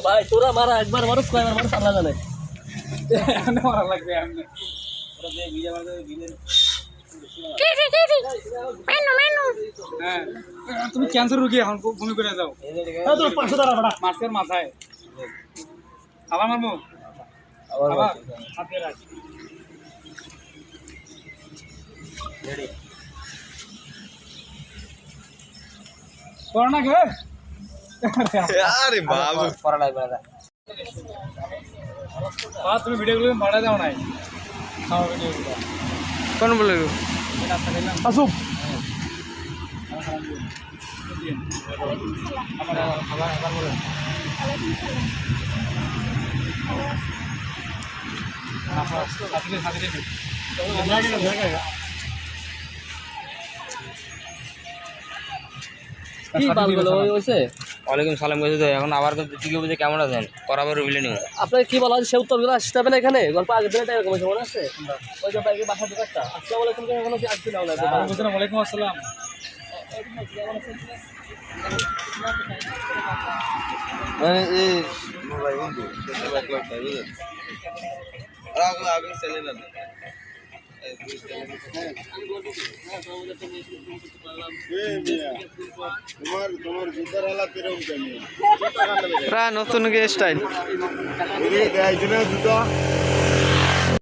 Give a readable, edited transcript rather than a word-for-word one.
ভাই তোরা মারা একবার মানুষ কয়বার মানুষ আল্লাহ জানে মারা লাগবে এমনি হ্যাঁ তুমি ক্যান্সার রোগী এখন বমি করে যাও তোর 500 টাকা ভাড়া মাছের মাথায় আবার মারবো আবার হাতে রাখ করোনা কে আরে বাবু করা লাগবে না তুমি ভিডিওগুলো ভাড়া দাও নাই খাওয়া ভিডিওগুলো কোন বলে আসুক কি বালগুলো হইছে ওয়ালাইকুম সালাম কইছে তো এখন আবার তো দিকে বুঝে কেমন আছেন বরাবর বিলে নিও আপনাকে কি বলা সে উত্তরগুলো আসতে হবে না এখানে গল্প আগে দিনে টাকা কমেছে মনে আছে ওই যে বাইকে বাসা দোকানটা আসসালামু আলাইকুম এখনো কি আসছিল না ওয়ালাইকুম আসসালাম মানে এই মোবাইল বন্ধু সেটা এক লাখ টাকা আগে আগে চলে না নতুন স্টাইল